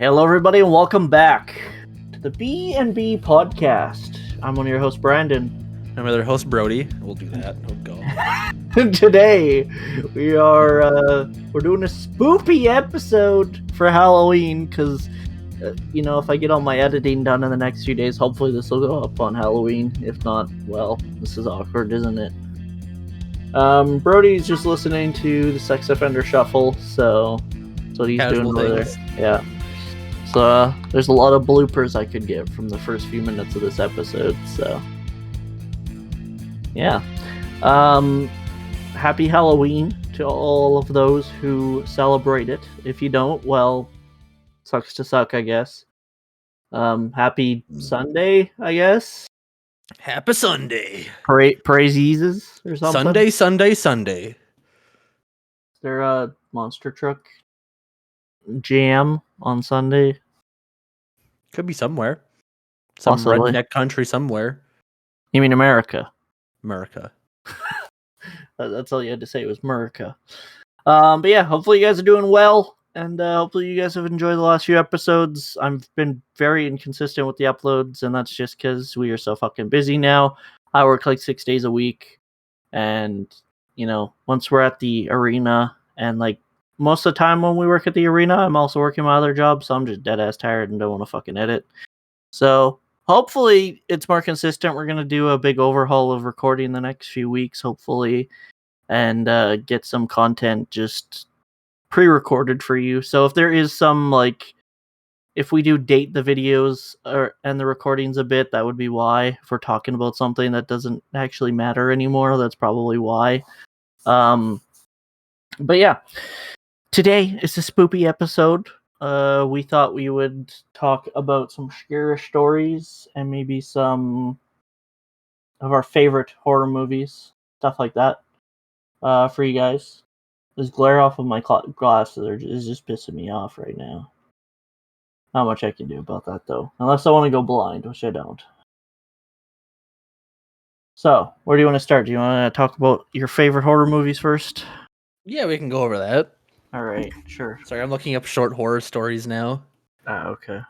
Hello, everybody, and welcome back to the B&B podcast. I'm one of your hosts, Brandon. I'm other host, Brody. We'll do that. Oh god. Today, we're doing a spoopy episode for Halloween because, if I get all my editing done in the next few days, hopefully this will go up on Halloween. If not, well, this is awkward, isn't it? Brody's just listening to the Sex Offender Shuffle, so that's what he's Casual doing over things. there. Yeah. So there's a lot of bloopers I could get from the first few minutes of this episode. So yeah, happy Halloween to all of those who celebrate it. If you don't, well, sucks to suck, I guess. Happy Sunday, I guess. Happy Sunday. Praise Jesus or something. Sunday. Is there a monster truck jam on Sunday? Could be somewhere. Some Possibly. redneck country somewhere. You mean America? America. That's all you had to say was America. But yeah, hopefully you guys are doing well, and hopefully you guys have enjoyed the last few episodes. I've been very inconsistent with the uploads, and that's just because we are so fucking busy now. I work like 6 days a week, and once we're at the arena, and like most of the time when we work at the arena, I'm also working my other job, so I'm just dead ass tired and don't want to fucking edit. So hopefully it's more consistent. We're gonna do a big overhaul of recording the next few weeks, hopefully, and get some content just pre-recorded for you. So if there is some if we do date the videos and the recordings a bit, that would be why. If we're talking about something that doesn't actually matter anymore, that's probably why. But yeah, today is a spoopy episode. We thought we would talk about some scary stories and maybe some of our favorite horror movies, stuff like that, for you guys. This glare off of my glasses is just pissing me off right now. Not much I can do about that, though. Unless I want to go blind, which I don't. So, where do you want to start? Do you want to talk about your favorite horror movies first? Yeah, we can go over that. Alright, sure. Sorry, I'm looking up short horror stories now. Okay.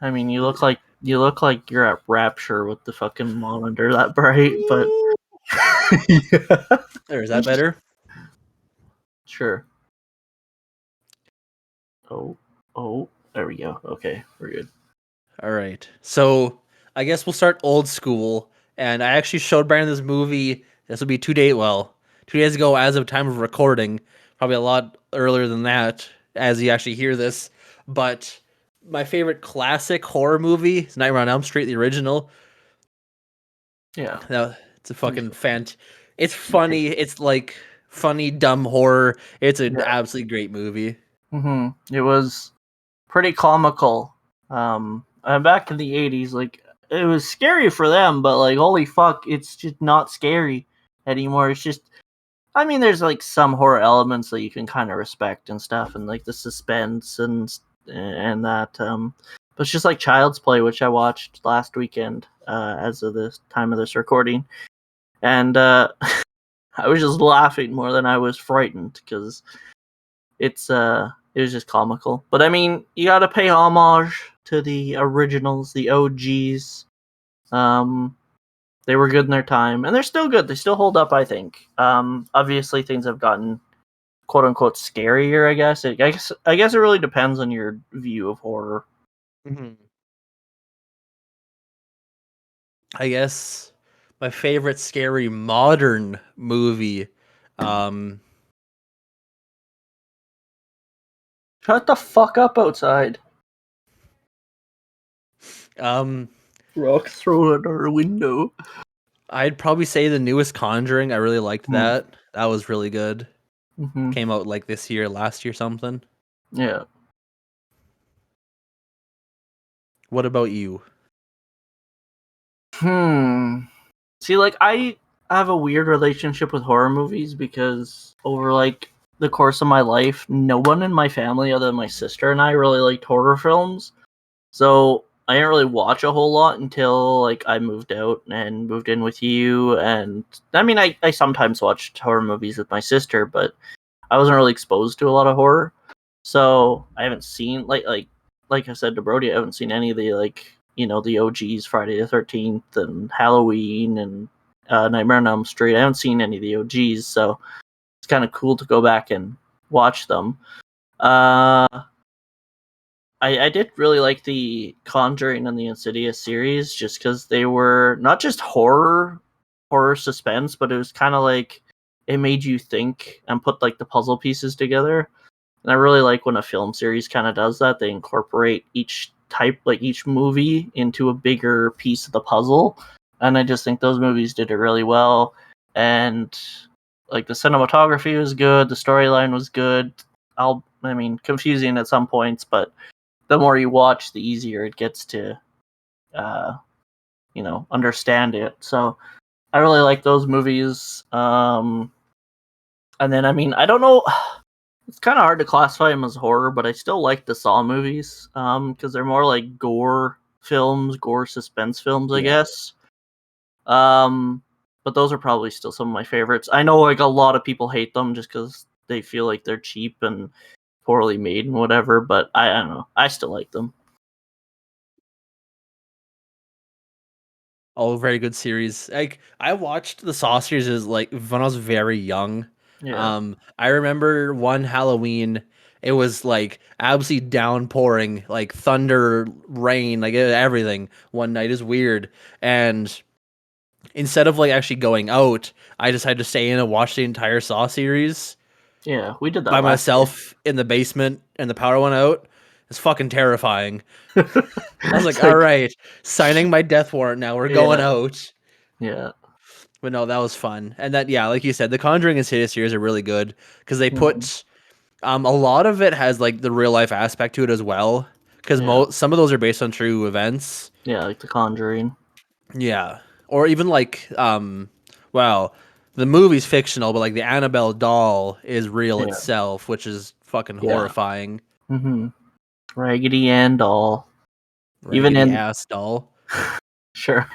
I mean, you look like you're at Rapture with the fucking monitor that bright, but yeah. There, is that better? Sure. Oh, there we go. Okay, we're good. All right. So I guess we'll start old school. And I actually showed Brandon this movie. This will be 2 days ago as of time of recording. Probably a lot earlier than that as you actually hear this. But my favorite classic horror movie is Nightmare on Elm Street, the original. Yeah. No, it's a fucking It's funny. It's like funny, dumb horror. It's an absolutely great movie. Mm-hmm. It was pretty comical. Back in the 80s, it was scary for them, but holy fuck, it's just not scary anymore. It's just, I mean, there's some horror elements that you can kind of respect and stuff, and the suspense and that. But it's just like Child's Play, which I watched last weekend, as of the time of this recording, and I was just laughing more than I was frightened because it was just comical. But I mean, you gotta pay homage to the originals, the OGs. They were good in their time, and they're still good. They still hold up, I think. Obviously, things have gotten quote unquote scarier. I guess it really depends on your view of horror. Mm-hmm. I guess my favorite scary modern movie. Shut the fuck up outside. Rock thrown at our window. I'd probably say the newest Conjuring. I really liked that. That was really good. Mm-hmm. Came out this year, last year, something. Yeah. What about you? See, I have a weird relationship with horror movies because over the course of my life, no one in my family other than my sister and I really liked horror films. So I didn't really watch a whole lot until I moved out and moved in with you. And I mean, I sometimes watched horror movies with my sister, but I wasn't really exposed to a lot of horror. So I haven't seen like I said to Brody, I haven't seen any of the the OGs, Friday the 13th and Halloween and Nightmare on Elm Street. I haven't seen any of the OGs, so it's kind of cool to go back and watch them. Uh, I did really like the Conjuring and the Insidious series just because they were not just horror suspense, but it was kind of like it made you think and put like the puzzle pieces together. And I really like when a film series kind of does that. They incorporate each type, like each movie, into a bigger piece of the puzzle. And I just think those movies did it really well. And like the cinematography was good, the storyline was good. I mean, confusing at some points, but the more you watch, the easier it gets to, uh, understand it. So I really like those movies. And then, I mean, I don't know. It's kind of hard to classify them as horror, but I still like the Saw movies because they're more like gore films, gore suspense films, I Yeah. guess. But those are probably still some of my favorites. I know like a lot of people hate them just because they feel like they're cheap and poorly made and whatever, but I don't know. I still like them. All very good series. Like I watched the Saw series as like when I was very young. Yeah, I remember one Halloween. It was like absolutely downpouring, like thunder, rain, like everything. One night is weird, and instead of like actually going out, I decided to stay in and watch the entire Saw series yeah, we did by that last year. myself in the basement, and the power went out. It's fucking terrifying. I was like, It's all like, right, signing my death warrant now. We're going yeah, out. yeah, But no, that was fun. And that, yeah, like you said, the Conjuring and Insidious series are really good because they mhm, put a lot of it has like the real life aspect to it as well. Because yeah, some of those are based on true events. yeah, like The Conjuring. Yeah, or even like well, the movie's fictional, but like the Annabelle doll is real Yeah, itself, which is fucking yeah. horrifying. hmm Raggedy Ann doll. Even Raggedy in ass doll. Sure,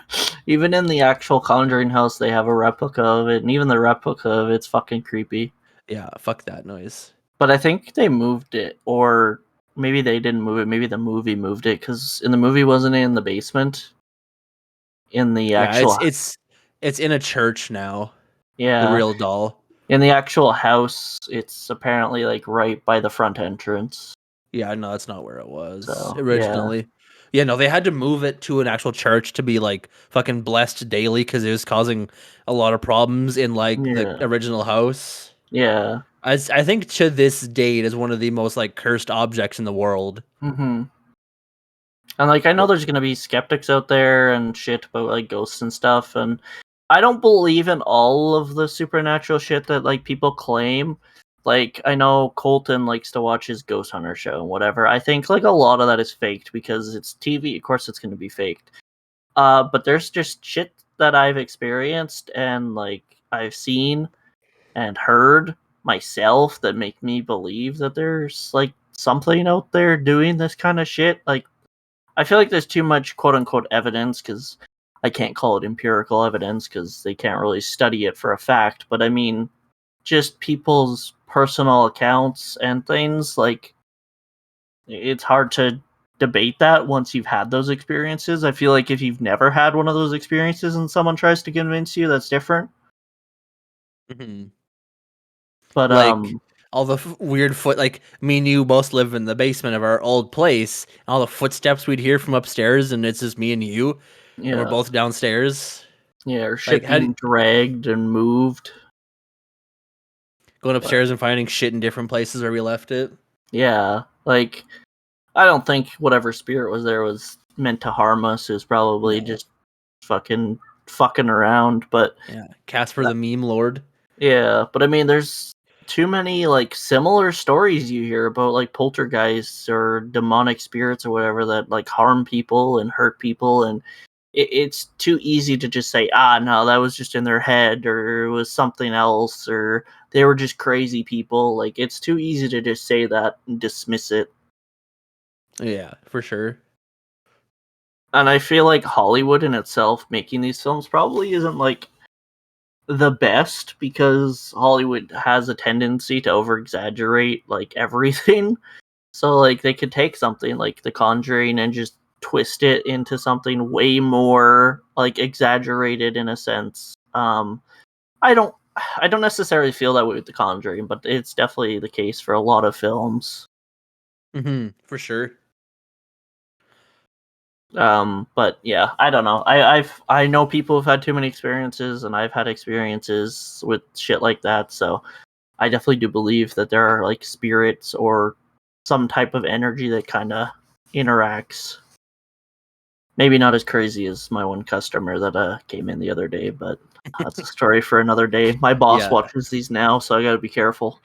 even in the actual Conjuring house, they have a replica of it, and even the replica of it's fucking creepy. Yeah, fuck that noise. But I think they moved it, or maybe they didn't move it. Maybe the movie moved it because in the movie wasn't it in the basement? In the Yeah, actual, it's in a church now. The yeah, real doll. in the actual house, it's apparently like right by the front entrance. Yeah, no, that's not where it was So yeah, originally. Yeah, no, they had to move it to an actual church to be like fucking blessed daily because it was causing a lot of problems in like the yeah, original house. yeah. I think to this date is one of the most like cursed objects in the world. hmm And like I know Or- there's gonna be skeptics out there and shit about like ghosts and stuff, and I don't believe in all of the supernatural shit that like people claim. Like I know Colton likes to watch his Ghost Hunter show and whatever. I think like a lot of that is faked because it's TV. Of course, it's gonna be faked. But there's just shit that I've experienced and like I've seen and heard myself that make me believe that there's like something out there doing this kind of shit. Like I feel like there's too much quote unquote evidence because I can't call it empirical evidence because they can't really study it for a fact. But I mean, just people's personal accounts and things like it's hard to debate that once you've had those experiences. I feel like if you've never had one of those experiences and someone tries to convince you, that's different. Mhm. But Like all the weird foot like me and you both live in the basement of our old place. And all the footsteps we'd hear from upstairs and it's just me and you and we're yeah, both downstairs. yeah, or Like shit how do being dragged and moved. going But upstairs and finding shit in different places where we left it. yeah, like I don't think whatever spirit was there was meant to harm us. It was probably No. just fucking around. But Yeah. Casper the meme lord. yeah, but I mean, there's too many like similar stories you hear about like poltergeists or demonic spirits or whatever that like harm people and hurt people, and it's too easy to just say, ah, no, that was just in their head or it was something else or they were just crazy people. Like it's too easy to just say that and dismiss it. Yeah, for sure. And I feel like Hollywood in itself making these films probably isn't like the best because Hollywood has a tendency to over exaggerate like everything. So like they could take something like The Conjuring and just twist it into something way more like exaggerated in a sense. I don't I don't necessarily feel that way with The Conjuring, but it's definitely the case for a lot of films. For sure. But yeah, I don't know. I know people have had too many experiences, and I've had experiences with shit like that. So I definitely do believe that there are like spirits or some type of energy that kind of interacts. Maybe not as crazy as my one customer that came in the other day, but that's a story for another day. My boss Yeah, watches these now, so I got to be careful.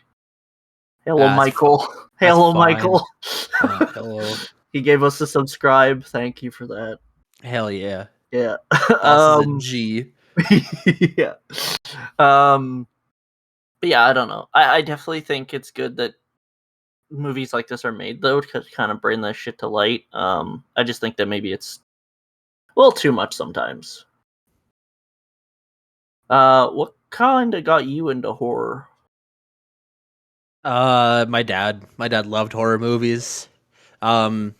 Hello, that's Michael. that's Hello, fine. Michael. Hello. He gave us a subscribe. Thank you for that. Hell yeah. Yeah. Boss is a G. Yeah. Um. But yeah, I don't know. I definitely think it's good that movies like this are made though, to kind of bring this shit to light. I just think that maybe it's a little too much sometimes. What kind of got you into horror? My dad loved horror movies. Um,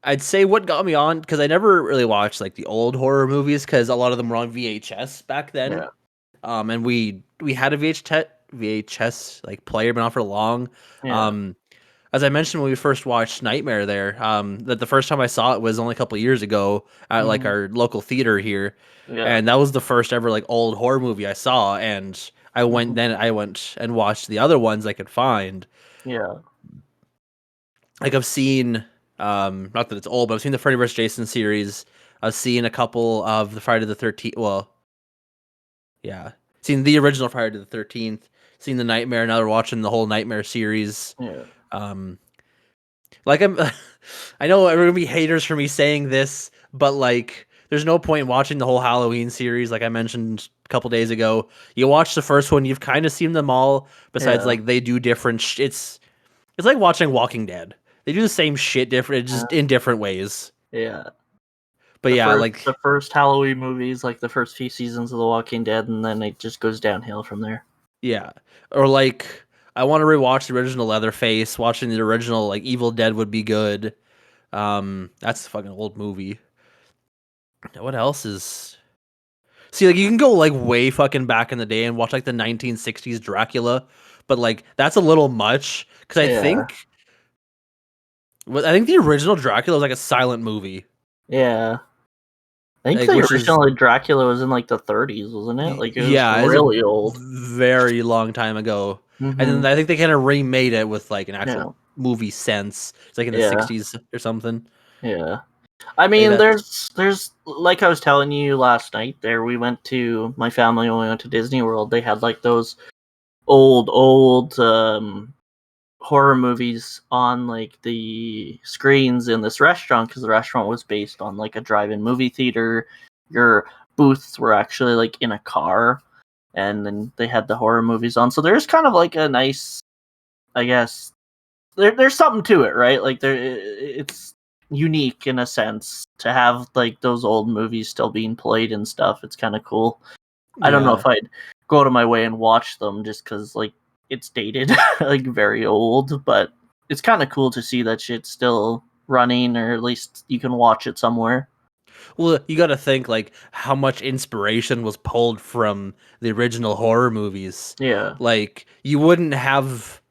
I'd say what got me on because I never really watched like the old horror movies because a lot of them were on VHS back then. Yeah. And we had a VHS like player, been on for long. Yeah. Um, as I mentioned when we first watched Nightmare there, that the first time I saw it was only a couple of years ago at like Hmm. our local theater here, Yeah. and that was the first ever like old horror movie I saw. And Hmm. I went and watched the other ones I could find. Yeah. Like I've seen, not that it's old, but I've seen the Freddy vs. Jason series. I've seen a couple of the Friday the 13th. Well, yeah, seen the original Friday the 13th. Seen the Nightmare. Now they're watching the whole Nightmare series. Yeah. Um, like I'm, I know there are gonna be haters for me saying this, but like, there's no point in watching the whole Halloween series. Like I mentioned a couple days ago, you watch the first one, you've kind of seen them all. Besides, Yeah. like they do different. It's like watching Walking Dead. They do the same shit different, just in different ways. Yeah. But The yeah, first like the first Halloween movies, like the first few seasons of The Walking Dead, and then it just goes downhill from there. yeah, or like I want to rewatch the original Leatherface. Watching the original like Evil Dead would be good. That's a fucking old movie. What else is? See, like you can go like way fucking back in the day and watch like the 1960s Dracula, but like that's a little much because Yeah. I think the original Dracula was like a silent movie, Yeah. I think like the which is original Dracula was in like the 30s, wasn't it? Like it was yeah, it's a really old. very long time ago. And Hmm. then I think they kind of remade it with like an Yeah. actual movie sense. It's like in the Yeah. 60s or something. Yeah. I Like mean, that. there's like I was telling you last night. There, we went to my family when we went to Disney World. They had like those old horror movies on like the screens in this restaurant because the restaurant was based on like a drive-in movie theater. Your booths were actually like in a car, and then they had the horror movies on. So there's kind of like a nice, I guess, there's something to it, right? Like it's unique in a sense to have like those old movies still being played and stuff. It's kind of cool. I don't know Yeah. if I'd go out of my way and watch them just because like it's dated, like very old, but it's kind of cool to see that shit's still running, or at least you can watch it somewhere. Well, you got to think like how much inspiration was pulled from the original horror movies. Yeah. Like you wouldn't have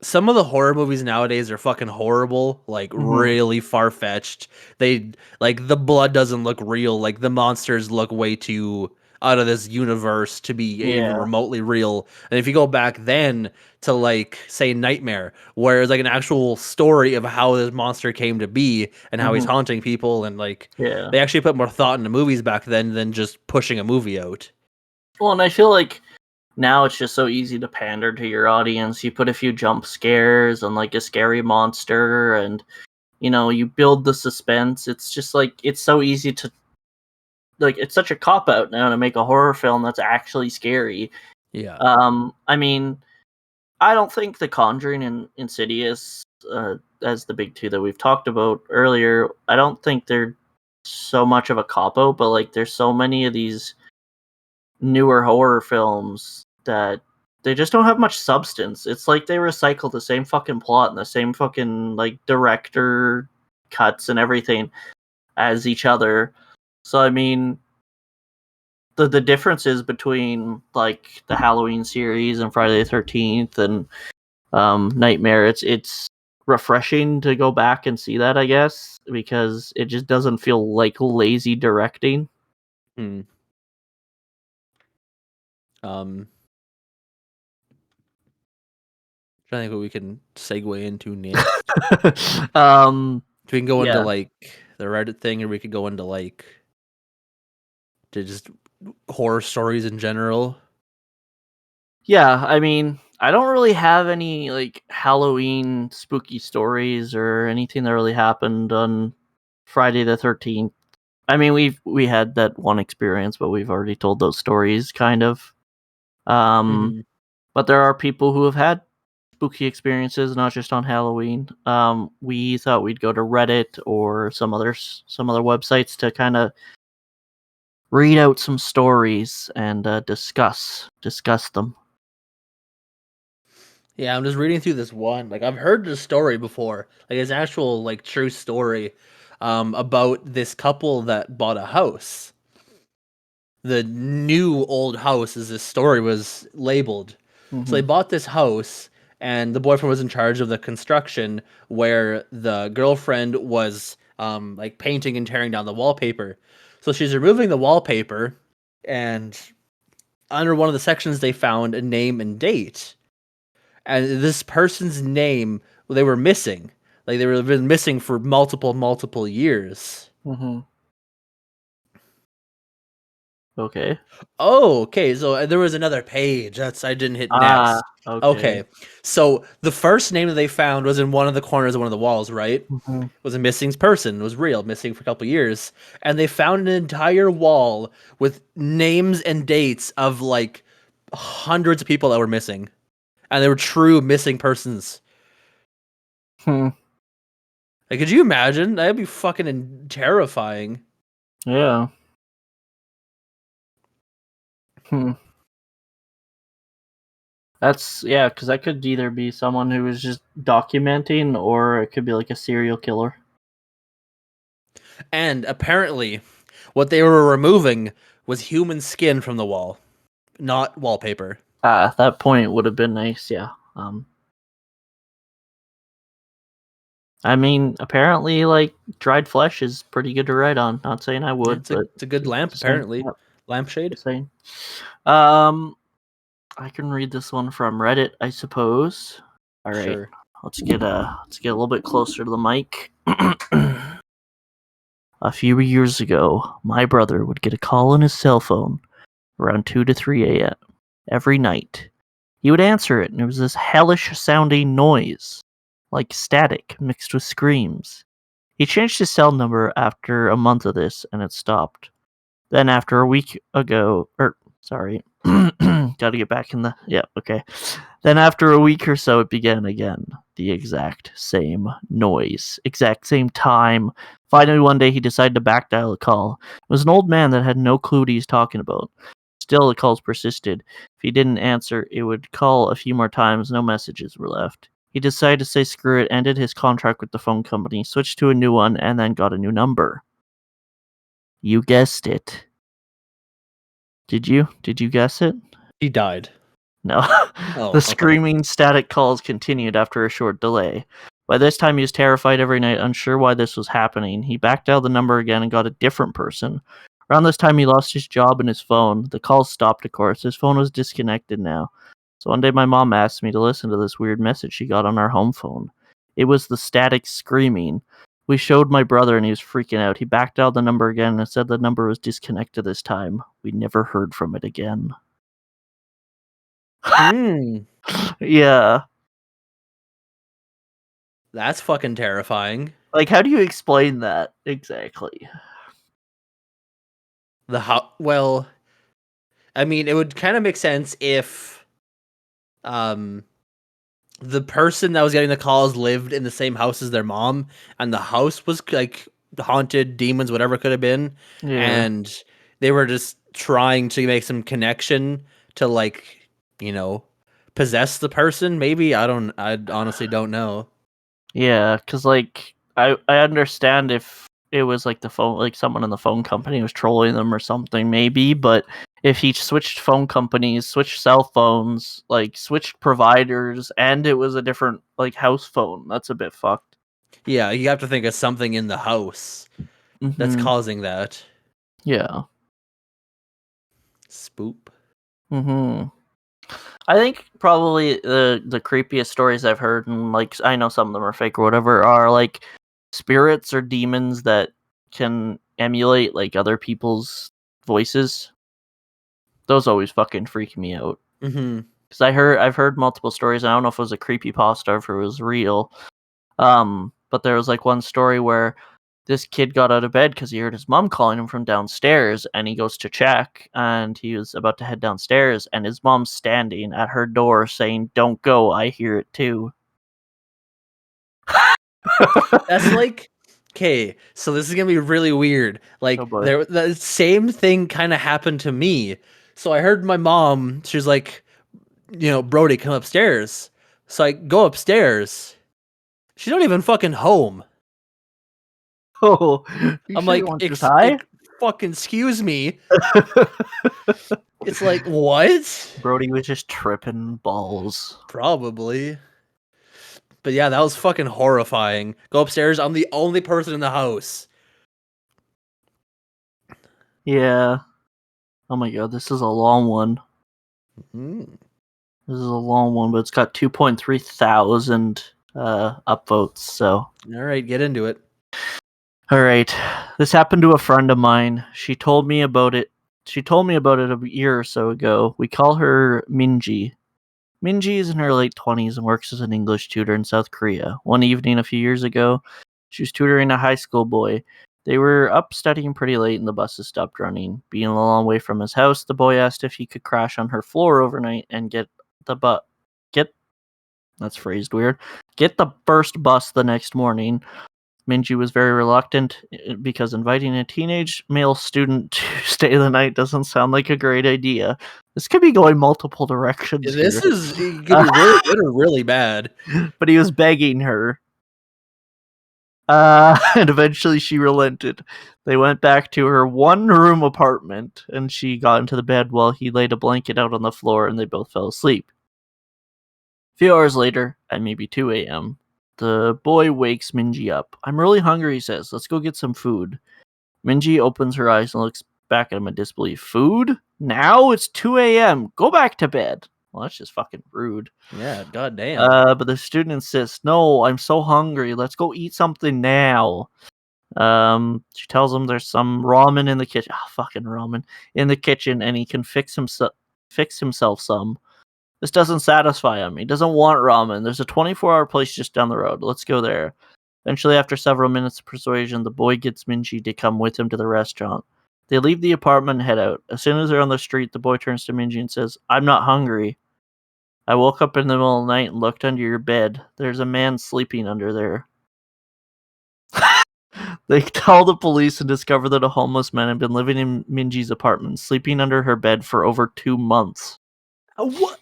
some of the horror movies nowadays are fucking horrible, like Hmm. really far fetched. They like the blood doesn't look real, like the monsters look way too out of this universe to be even Yeah. remotely real. And if you go back then to like say Nightmare, where it's like an actual story of how this monster came to be and how he's Hmm. haunting people, and like Yeah. they actually put more thought into movies back then than just pushing a movie out. Well, and I feel like now it's just so easy to pander to your audience. You put a few jump scares and like a scary monster, and you build the suspense. It's just like it's so easy to like it's such a cop out now to make a horror film that's actually scary. Yeah. I mean, I don't think The Conjuring and Insidious, as the big two that we've talked about earlier, I don't think they're so much of a cop out, but like there's so many of these newer horror films that they just don't have much substance. It's like they recycle the same fucking plot and the same fucking like director cuts and everything as each other. So I mean, the differences between like the Halloween series and Friday the 13th and Nightmare, it's refreshing to go back and see that, I guess, because it just doesn't feel like lazy directing. Hmm. Um, Trying to think what we can segue into next. We can go into Yeah. like the Reddit thing, or we could go into like to just horror stories in general. Yeah, I mean, I don't really have any like Halloween spooky stories or anything that really happened on Friday the 13th. I mean, we had that one experience, but we've already told those stories kind of. Mhm. But there are people who have had spooky experiences, not just on Halloween. We thought we'd go to Reddit or some other websites to kind of read out some stories and discuss them. Yeah, I'm just reading through this one. Like I've heard this story before, like it's actual like true story, about this couple that bought a house. The new old house, as this story was labeled. So they Mm-hmm. bought this house, and the boyfriend was in charge of the construction, where the girlfriend was like painting and tearing down the wallpaper. So she's removing the wallpaper, and under one of the sections they found a name and date, and this person's name, they were missing. Like they were been missing for multiple years. Mm-hmm. Okay. Oh, okay. So there was another page. I didn't hit Ah, next. okay. Okay. So the first name that they found was in one of the corners of one of the walls, right? Mm-hmm. Was a missing person. It was real, missing for a couple years. And they found an entire wall with names and dates of like hundreds of people that were missing. And they were true missing persons. Hmm. Like, could you imagine? That'd be fucking terrifying. Yeah. Hmm. That's yeah, because that could either be someone who was just documenting, or it could be like a serial killer. And apparently, what they were removing was human skin from the wall, not wallpaper. Ah, that point would have been nice. Yeah. I mean, apparently, like dried flesh is pretty good to write on. Not saying I Yeah, would, but it's a good lamp, just saying. apparently. Yep, Lampshade? just saying. Um, I can read this one from Reddit, I suppose. All right, Sure. let's get a little bit closer to the mic. A few years ago, my brother would get a call on his cell phone around 2 to 3 a.m. every night. He would answer it, and it was this hellish sounding noise, like static mixed with screams. He changed his cell number after a month of this, and it stopped. Then after a week ago, sorry, gotta get back in the, yeah, okay. Then after a week or so, it began again. The exact same noise, exact same time. Finally, one day, he decided to backdial a call. It was an old man that had no clue what he was talking about. Still, the calls persisted. If he didn't answer, it would call a few more times. No messages were left. He decided to say screw it, ended his contract with the phone company, switched to a new one, and then got a new number. You guessed it. Did you? Did you guess it? He died. No. Oh, The okay. screaming static calls continued after a short delay. By this time, he was terrified every night, unsure why this was happening. He backdialed the number again and got a different person. Around this time, he lost his job and his phone. The calls stopped, of course. His phone was disconnected now. So one day, my mom asked me to listen to this weird message she got on our home phone. It was the static screaming. We showed my brother, and he was freaking out. He backdialed the number again and said the number was disconnected this time. We never heard from it again. Hmm. Yeah. That's fucking terrifying. Like, how do you explain that exactly? Well, I mean, it would kind of make sense if um the person that was getting the calls lived in the same house as their mom, and the house was like haunted, demons, whatever it could have been, Yeah. and they were just trying to make some connection to like, possess the person. Maybe I honestly don't know. Yeah, because like I understand if it was like the phone, like someone in the phone company was trolling them or something, maybe. But if he switched phone companies, switched cell phones, like switched providers, and it was a different like house phone, that's a bit fucked. Yeah, you have to think of something in the house that's Mm-hmm. causing that. Yeah. Spoop. Mm-hmm. I think probably the creepiest stories I've heard, and like I know some of them are fake or whatever, are like spirits or demons that can emulate like other people's voices. Those always fucking freak me out. Mm-hmm. Because I've heard multiple stories. I don't know if it was a creepypasta or if it was real. But there was like one story where this kid got out of bed because he heard his mom calling him from downstairs, and he goes to check, and he was about to head downstairs, and his mom's standing at her door saying, "Don't go, I hear it too." That's like, okay, so this is gonna be really weird. Oh Like boy. the same thing kind of happened to me. So I heard my mom. She's like, Brody, come upstairs. So I go upstairs. She's not even fucking home. Oh, you I'm sure you like, want this high? fucking excuse me. It's like, what? Brody was just tripping balls. Probably. But yeah, that was fucking horrifying. Go upstairs. I'm the only person in the house. Yeah. Oh my god, this is a long one. Mm. This is a long one, but it's got 2.3 thousand upvotes, so. All right, get into it. Alright. This happened to a friend of mine. She told me about it. She told me about it a year or so ago. We call her Minji. Minji is in her late 20s and works as an English tutor in South Korea. One evening a few years ago, she was tutoring a high school boy. They were up studying pretty late and the buses stopped running. Being a long way from his house, the boy asked if he could crash on her floor overnight and get that's phrased weird. Get the first bus the next morning. Minji was very reluctant because inviting a teenage male student to stay the night doesn't sound like a great idea. This could be going multiple directions This here. is it could be really good or really bad. But he was begging her. And eventually she relented. They went back to her one-room apartment, and she got into the bed while he laid a blanket out on the floor, and they both fell asleep. A few hours later, at maybe 2 a.m., the boy wakes Minji up. "I'm really hungry," he says. "Let's go get some food." Minji opens her eyes and looks back at him in disbelief. "Food? Now? It's 2 a.m. Go back to bed." Well, that's just fucking rude. Yeah, goddamn. But the student insists, "No, I'm so hungry. Let's go eat something now." She tells him there's some ramen in the kitchen. Ah, fucking ramen in the kitchen, and he can fix himself some. This doesn't satisfy him. He doesn't want ramen. There's a 24-hour place just down the road. Let's go there. Eventually, after several minutes of persuasion, the boy gets Minji to come with him to the restaurant. They leave the apartment and head out. As soon as they're on the street, the boy turns to Minji and says, "I'm not hungry. I woke up in the middle of the night and looked under your bed. There's a man sleeping under there." They call the police and discover that a homeless man had been living in Minji's apartment, sleeping under her bed for over 2 months. What?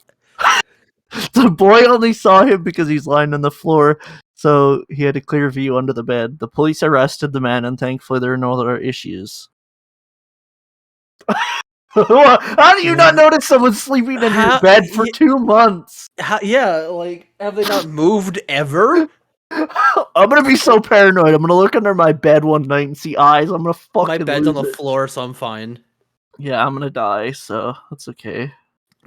The boy only saw him because he's lying on the floor, so he had a clear view under the bed. The police arrested the man, and thankfully there are no other issues. How do you not notice someone sleeping under your How, bed for 2 months? yeah, like, have they not moved ever? I'm gonna be so paranoid. I'm gonna look under my bed one night and see eyes. I'm gonna My fucking bed's on lose the it. floor, so I'm fine. Yeah, I'm gonna die, so that's okay.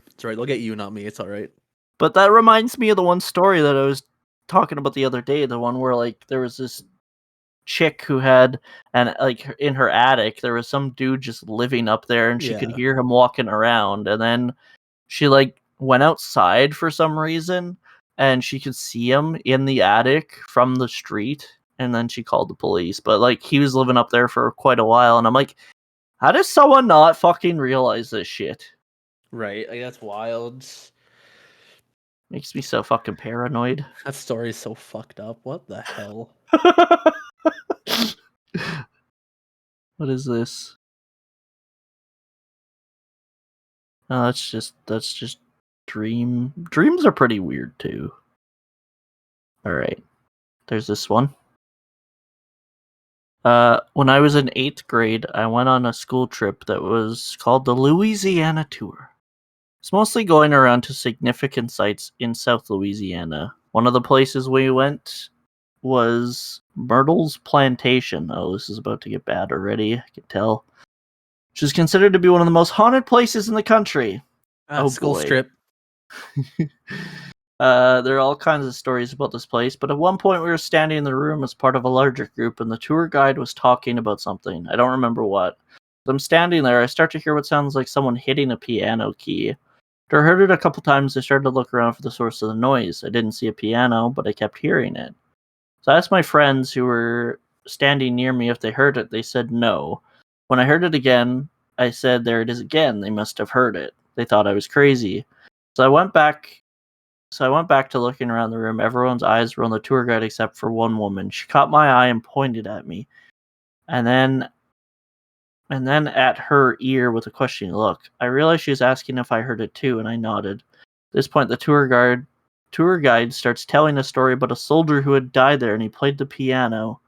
It's all right. They'll get you, not me. It's all right. But that reminds me of the one story that I was talking about the other day. The one where like there was this chick who had, and like in her attic there was some dude just living up there, and she could Yeah. hear him walking around, and then she like went outside for some reason, and she could see him in the attic from the street, and then she called the police. But like he was living up there for quite a while, and I'm like, how does someone not fucking realize this shit? Right. Like, that's wild. Makes me so fucking paranoid. That story is so fucked up. What the hell? What is this? No, that's just dreams are pretty weird too. All right, there's this one. When I was in 8th grade, I went on a school trip that was called the Louisiana Tour. It's mostly going around to significant sites in South Louisiana. One of the places we went was Myrtle's Plantation. Oh, this is about to get bad already, I can tell. Which is considered to be one of the most haunted places in the country. Oh School boy. strip. There are all kinds of stories about this place, but at one point we were standing in the room as part of a larger group, and the tour guide was talking about something. I don't remember what. As I'm standing there, I start to hear what sounds like someone hitting a piano key. After I heard it a couple times, I started to look around for the source of the noise. I didn't see a piano, but I kept hearing it. So I asked my friends who were standing near me if they heard it. They said no. When I heard it again, I said, "There it is again. They must have heard it." They thought I was crazy. So I went back to looking around the room. Everyone's eyes were on the tour guide except for one woman. She caught my eye and pointed at me. And then at her ear with a questioning look. I realized she was asking if I heard it too, and I nodded. At this point, the tour guide starts telling a story about a soldier who had died there, and he played the piano,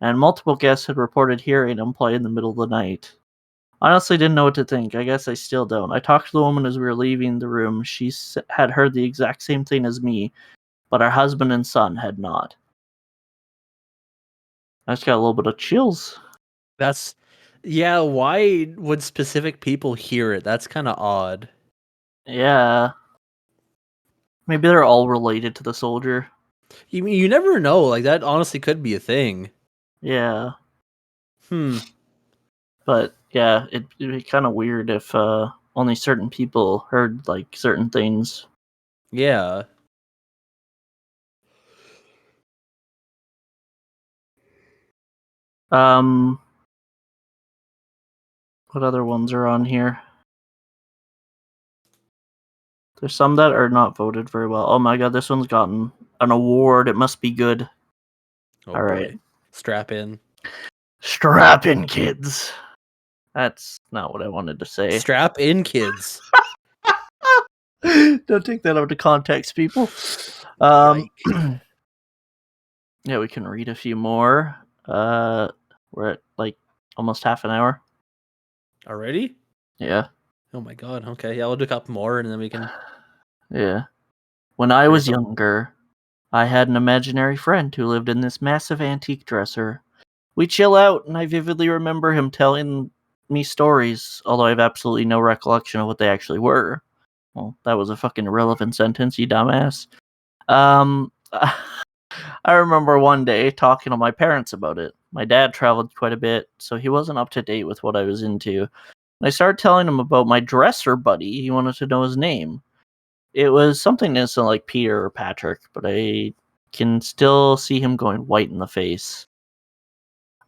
and multiple guests had reported hearing him play in the middle of the night. I honestly didn't know what to think. I guess I still don't. I talked to the woman as we were leaving the room. She had heard the exact same thing as me, but her husband and son had not. I just got a little bit of chills. That's yeah. Why would specific people hear it? That's kind of odd. Yeah. Maybe they're all related to the soldier. You never know. Like that honestly could be a thing. Yeah. Hmm. But yeah, it'd be kind of weird if only certain people heard like certain things. Yeah. Um, what other ones are on here? There's some that are not voted very well. Oh my god, this one's gotten an award. It must be good. Oh All right, boy. Strap in. strap in, kids. That's not what I wanted to say. Strap in, kids. Don't take that out of context, people. Yike. Yeah, we can read a few more. We're at like almost half an hour. Already? Yeah, Oh my god. Okay. Yeah, we'll do a couple more and then we can yeah. When I hear was some. younger, I had an imaginary friend who lived in this massive antique dresser. We chill out, and I vividly remember him telling me stories, although I have absolutely no recollection of what they actually were. Well, that was a fucking irrelevant sentence, you dumbass. I remember one day talking to my parents about it. My dad traveled quite a bit, so he wasn't up to date with what I was into. And I started telling him about my dresser buddy. He wanted to know his name. It was something innocent like Peter or Patrick, but I can still see him going white in the face.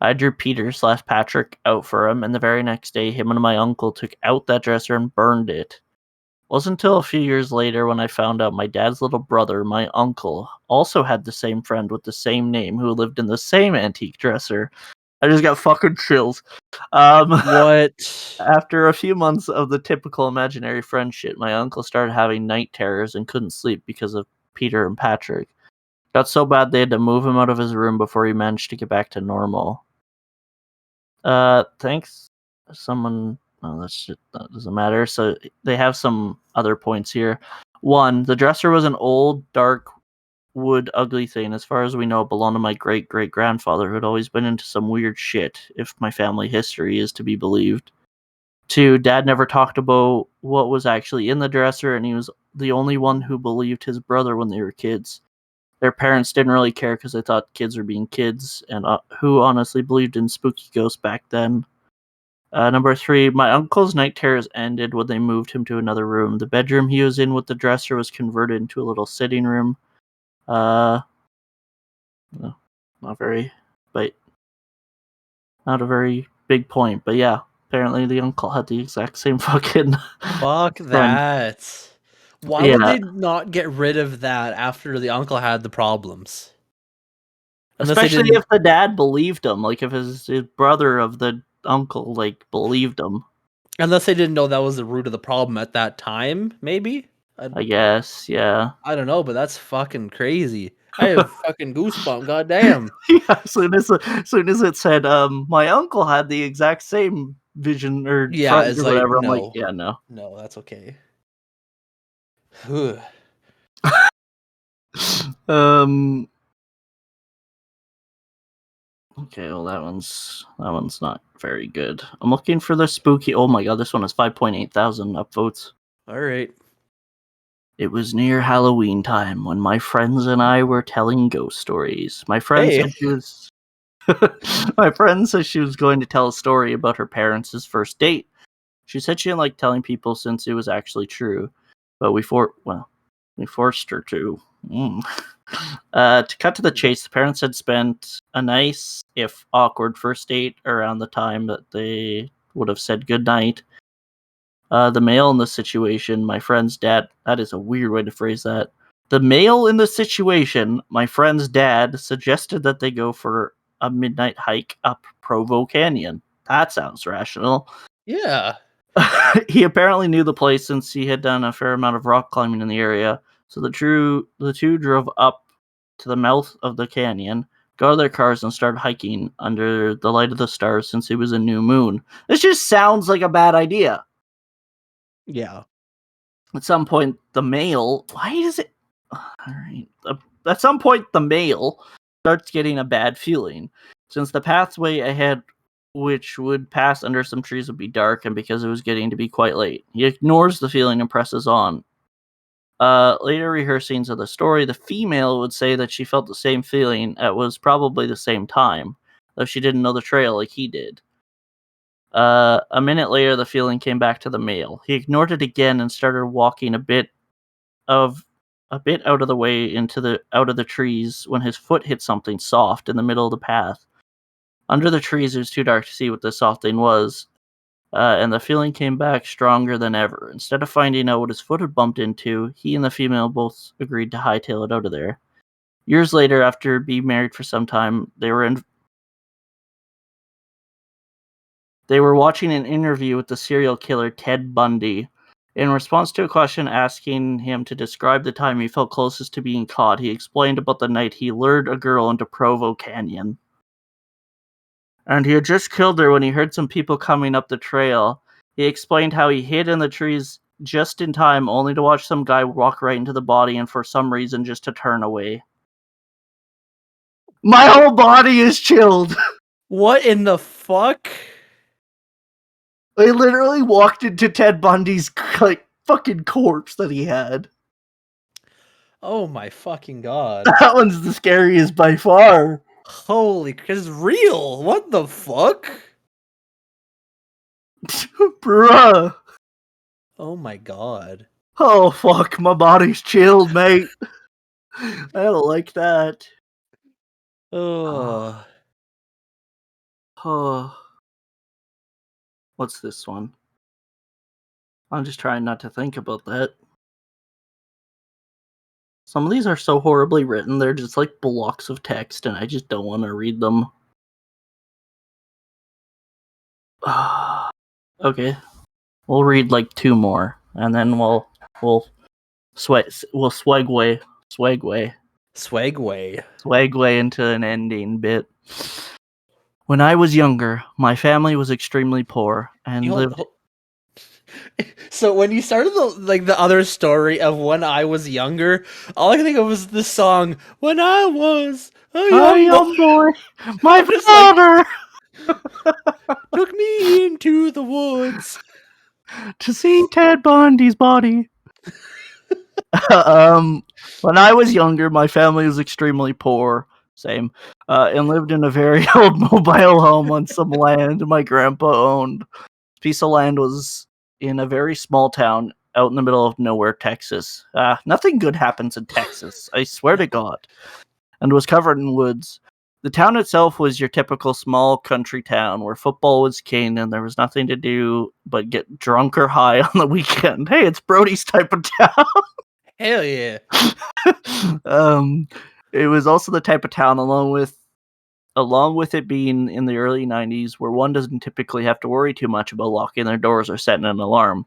I drew Peter/Patrick out for him, and the very next day, him and my uncle took out that dresser and burned it. Wasn't until a few years later when I found out my dad's little brother, my uncle, also had the same friend with the same name who lived in the same antique dresser. I just got fucking chills. What? After a few months of the typical imaginary friend shit, my uncle started having night terrors and couldn't sleep because of Peter and Patrick. Got so bad they had to move him out of his room before he managed to get back to normal. Thanks. Someone. Oh, that shit. That doesn't matter. So they have some other points here. One, the dresser was an old, dark wood, ugly thing. As far as we know, it belonged to my great great grandfather, who had always been into some weird shit, if my family history is to be believed. Two, Dad never talked about what was actually in the dresser, and he was the only one who believed his brother when they were kids. Their parents didn't really care because they thought kids were being kids, and who honestly believed in spooky ghosts back then. Number three, my uncle's night terrors ended when they moved him to another room. The bedroom he was in with the dresser was converted into a little sitting room. Uh, no, not very, but not a very big point. But yeah, apparently the uncle had the exact same fucking Fuck friend. that. Why would Yeah, they not get rid of that after the uncle had the problems? Unless they especially didn't. if the dad believed him. Like if his brother of the uncle like believed him. Unless they didn't know that was the root of the problem at that time, maybe? I guess, yeah. I don't know, but that's fucking crazy. I have fucking goosebumps, goddamn. Yeah, as soon as it said, my uncle had the exact same vision or Yeah, fright it's or like, whatever. I'm like, no. yeah, no. No, that's okay. Ugh. Um. Okay, well that one's not very good. I'm looking for the spooky. Oh my god, this one has 5.8 thousand upvotes. All right. It was near Halloween time when my friends and I were telling ghost stories. My friend Hey. said she was. My friend said she was going to tell a story about her parents' first date. She said she didn't like telling people since it was actually true, but we forced her to. Mm. To cut to the chase, the parents had spent a nice, if awkward, first date around the time that they would have said goodnight. The male in the situation, my friend's dad, that is a weird way to phrase that. The male in the situation, my friend's dad, suggested that they go for a midnight hike up Provo Canyon. That sounds rational. Yeah. He apparently knew the place since he had done a fair amount of rock climbing in the area. So the two drove up to the mouth of the canyon, got out of their cars, and started hiking under the light of the stars since it was a new moon. This just sounds like a bad idea. Yeah. At some point, the male. Why does it? All right. At some point, the male starts getting a bad feeling since the pathway ahead, which would pass under some trees, would be dark, and because it was getting to be quite late, he ignores the feeling and presses on. Later rehearsings of the story, the female would say that she felt the same feeling at was probably the same time, though she didn't know the trail like he did. A minute later, the feeling came back to the male. He ignored it again and started walking of a bit out of the way out of the trees when his foot hit something soft in the middle of the path. Under the trees, it was too dark to see what this soft thing was, and the feeling came back stronger than ever. Instead of finding out what his foot had bumped into, he and the female both agreed to hightail it out of there. Years later, after being married for some time, they were watching an interview with the serial killer Ted Bundy. In response to a question asking him to describe the time he felt closest to being caught, he explained about the night he lured a girl into Provo Canyon. And he had just killed her when he heard some people coming up the trail. He explained how he hid in the trees just in time, only to watch some guy walk right into the body and for some reason just to turn away. My whole body is chilled! What in the fuck? I literally walked into Ted Bundy's fucking corpse that he had. Oh my fucking god. That one's the scariest by far. Holy, it's real. What the fuck? Bruh. Oh my god. Oh fuck, my body's chilled, mate. I don't like that. Oh. Oh. What's this one? I'm just trying not to think about that. Some of these are so horribly written, they're just like blocks of text, and I just don't want to read them. Okay, we'll read like two more, and then we'll swagway Swagway. into an ending bit. When I was younger, my family was extremely poor and lived. So when you started the other story of when I was younger, all I could think of was this song, "When I Was a Young Boy." My I'm just like, father took me into the woods. to see Ted Bundy's body. When I was younger, my family was extremely poor. Same. And lived in a very old mobile home on some land my grandpa owned. Piece of land was in a very small town out in the middle of nowhere, Texas. Nothing good happens in Texas, I swear to God. And was covered in woods. The town itself was your typical small country town where football was king and there was nothing to do but get drunk or high on the weekend. Hey, it's Brody's type of town. Hell yeah. It was also the type of town, along with along with it being in the early 90s where one doesn't typically have to worry too much about locking their doors or setting an alarm.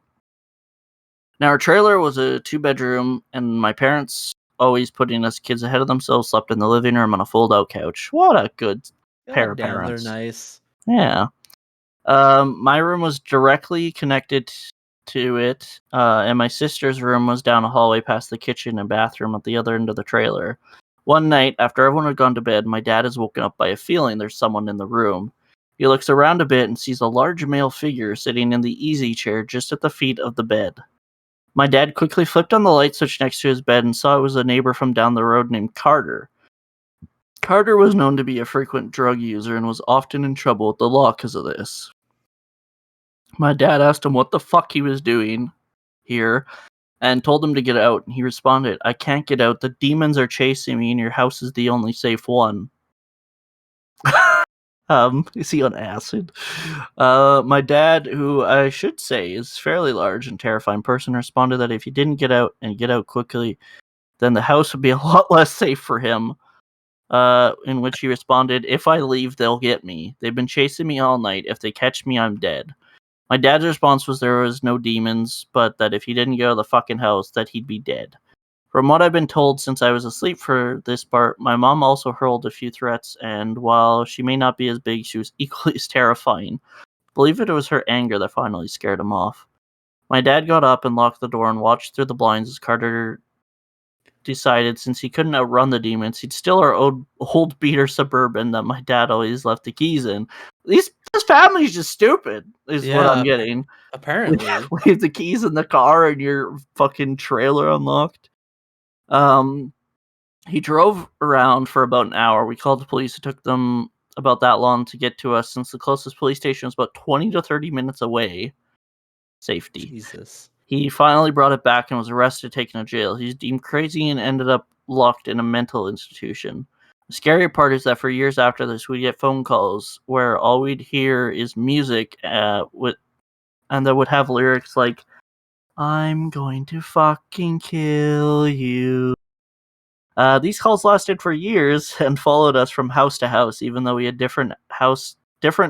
Now, our trailer was a 2-bedroom, and my parents, always putting us kids ahead of themselves, slept in the living room on a fold-out couch. What a good pair God of damn, they're parents. nice. Yeah. My room was directly connected to it, and my sister's room was down a hallway past the kitchen and bathroom at the other end of the trailer. One night, after everyone had gone to bed, my dad is woken up by a feeling there's someone in the room. He looks around a bit and sees a large male figure sitting in the easy chair just at the feet of the bed. My dad quickly flipped on the light switch next to his bed and saw it was a neighbor from down the road named Carter. Carter was known to be a frequent drug user and was often in trouble with the law because of this. My dad asked him what the fuck he was doing here and told him to get out, and he responded, "I can't get out. The demons are chasing me, and your house is the only safe one." Is he on acid? My dad, who I should say is fairly large and terrifying person, responded that if he didn't get out and get out quickly, then the house would be a lot less safe for him. In which he responded, "If I leave, they'll get me. They've been chasing me all night. If they catch me, I'm dead." My dad's response was there was no demons, but that if he didn't get out of the fucking house, that he'd be dead. From what I've been told since I was asleep for this part, my mom also hurled a few threats, and while she may not be as big, she was equally as terrifying. Believe it was her anger that finally scared him off. My dad got up and locked the door and watched through the blinds as Carter decided since he couldn't outrun the demons, he'd steal our old beater Suburban that my dad always left the keys in. This family's just stupid, is what I'm Yeah, getting. apparently. Leave the keys in the car and your fucking trailer unlocked. Um, he drove around for about an hour. We called the police. It took them about that long to get to us since the closest police station was about 20 to 30 minutes away. Safety. Jesus. He finally brought it back and was arrested, taken to jail. He's deemed crazy and ended up locked in a mental institution. The scary part is that for years after this, we'd get phone calls where all we'd hear is music and that would have lyrics like, "I'm going to fucking kill you." These calls lasted for years and followed us from house to house, even though we had different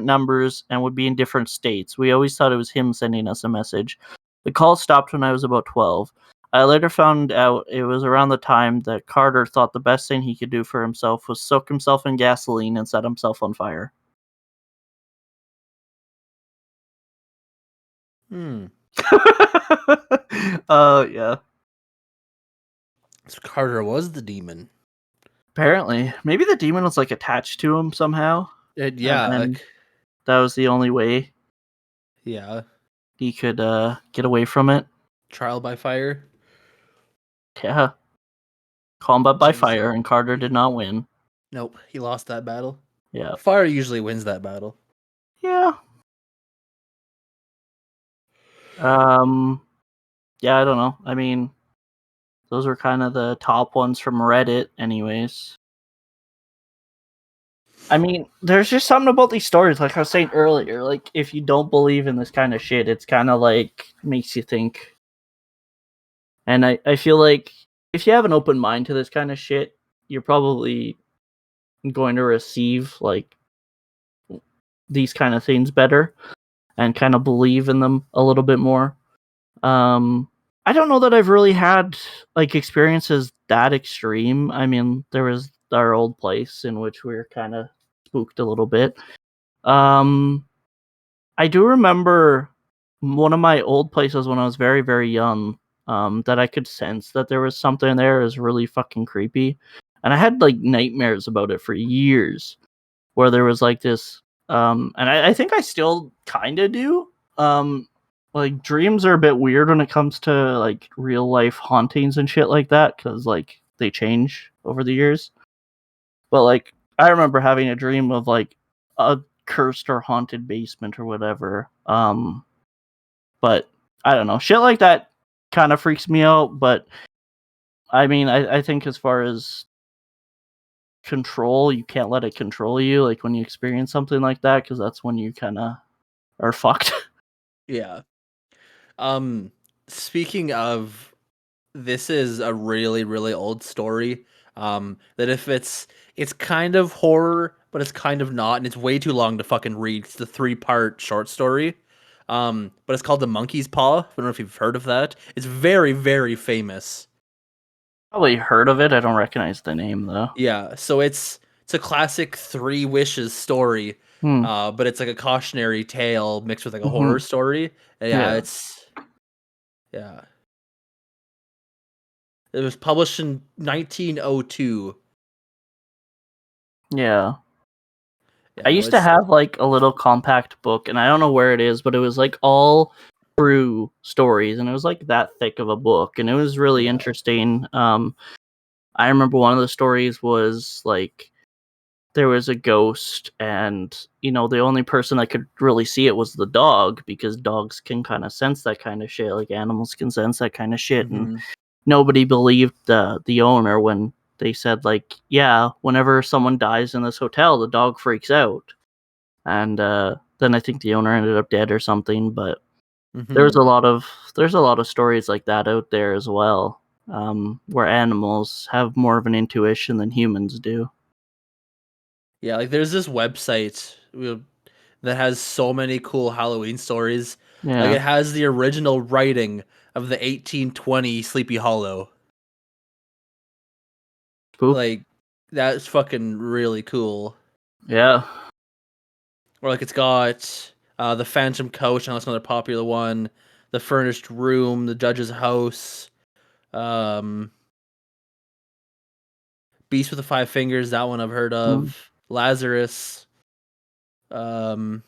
numbers, and would be in different states. We always thought it was him sending us a message. The call stopped when I was about 12. I later found out it was around the time that Carter thought the best thing he could do for himself was soak himself in gasoline and set himself on fire. Hmm. Yeah. So Carter was the demon. Apparently. Maybe the demon was like attached to him somehow. And Yeah, then that was the only way yeah. he could get away from it. Trial by fire. Yeah. Combat by Jesus. fire, and Carter did not win. Nope, he lost that battle. Yeah. Fire usually wins that battle. Yeah. Um yeah, I don't know. I mean, those were kind of the top ones from Reddit anyways. I mean, there's just something about these stories, like I was saying earlier, like if you don't believe in this kind of shit, it's kind of like makes you think. And I feel like if you have an open mind to this kind of shit, you're probably going to receive like these kind of things better and kind of believe in them a little bit more. I don't know that I've really had like experiences that extreme. I mean, there was our old place in which we were kind of spooked a little bit. Um, I do remember one of my old places when I was very, very young. That I could sense that there was something there. It was really fucking creepy, and I had like nightmares about it for years. Where there was like this, and I think I still kind of do. Like dreams are a bit weird when it comes to like real life hauntings and shit like that because like they change over the years. But like I remember having a dream of like a cursed or haunted basement or whatever. But I don't know, shit like that kind of freaks me out. But I mean, I think as far as control, you can't let it control you. Like when you experience something like that, because that's when you kind of are fucked. Yeah. Um, Speaking of, this is a really old story. That if it's kind of horror, but it's kind of not, and it's way too long to fucking read. It's the 3-part short story. But it's called The Monkey's Paw. I don't know if you've heard of that. It's very, very famous. Probably heard of it. I don't recognize the name though. Yeah, so it's a classic Three Wishes story, Hmm. but it's like a cautionary tale mixed with like a Hmm. horror story. And yeah, Yeah. yeah. It was published in 1902. Yeah. I Yeah, no, used to it's have like a little compact book, and I don't know where it is, but it was like all true stories, and it was like that thick of a book, and it was really yeah. interesting. I remember one of the stories was like there was a ghost, and the only person that could really see it was the dog, because dogs can kind of sense that kind of shit, like animals can sense that kind of shit, and Hmm. nobody believed the owner when they said like, yeah, whenever someone dies in this hotel, the dog freaks out. And then I think the owner ended up dead or something. But there's Hmm. a lot of there's a lot of stories like that out there as well, where animals have more of an intuition than humans do. Yeah, like there's this website that has so many cool Halloween stories. Like Yeah, it has the original writing of the 1820 Sleepy Hollow. spook. Like that's fucking really cool. Yeah, Or like it's got the Phantom Coach, and that's another popular one. The Furnished Room, the Judge's House, um, Beast with the Five Fingers. That one I've heard mm. of. Lazarus. Um,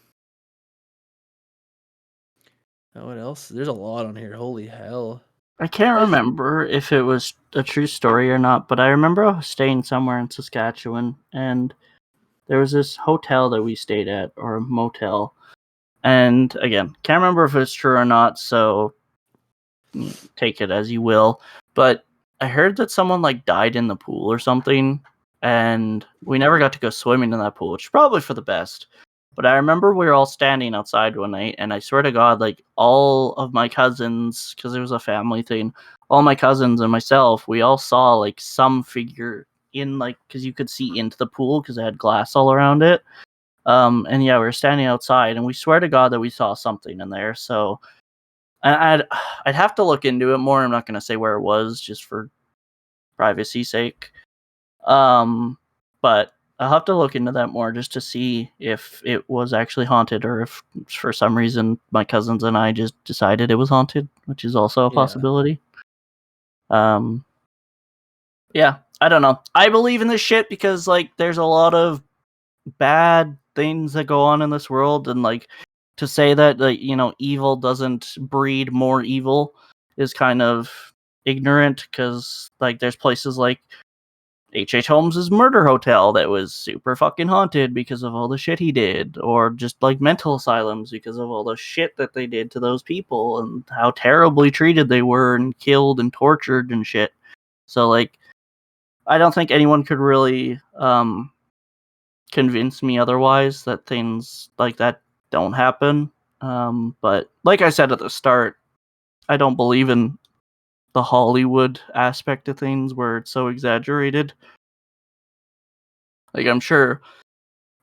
what else? There's a lot on here. Holy hell! I can't That's remember if it was a true story or not, but I remember I was staying somewhere in Saskatchewan, and there was this hotel that we stayed at, or a motel. And again, can't remember if it's true or not, so take it as you will. But I heard that someone like died in the pool or something, and we never got to go swimming in that pool, which is probably for the best. But I remember we were all standing outside one night, and I swear to God, like all of my cousins, because it was a family thing, all my cousins and myself, we all saw like some figure in, like, because you could see into the pool because it had glass all around it. And yeah, we were standing outside, and we swear to God that we saw something in there. So I'd I'd have to look into it more. I'm not going to say where it was just for privacy's sake. Um, but I'll have to look into that more just to see if it was actually haunted, or if for some reason my cousins and I just decided it was haunted, which is also a yeah. possibility. Um, yeah, I don't know. I believe in this shit because like there's a lot of bad things that go on in this world, and like to say that like evil doesn't breed more evil is kind of ignorant, because like there's places like H.H. Holmes's murder hotel that was super fucking haunted because of all the shit he did, or just like mental asylums because of all the shit that they did to those people and how terribly treated they were and killed and tortured and shit. So like I don't think anyone could really convince me otherwise that things like that don't happen. But like I said at the start, I don't believe in the Hollywood aspect of things where it's so exaggerated. Like I'm sure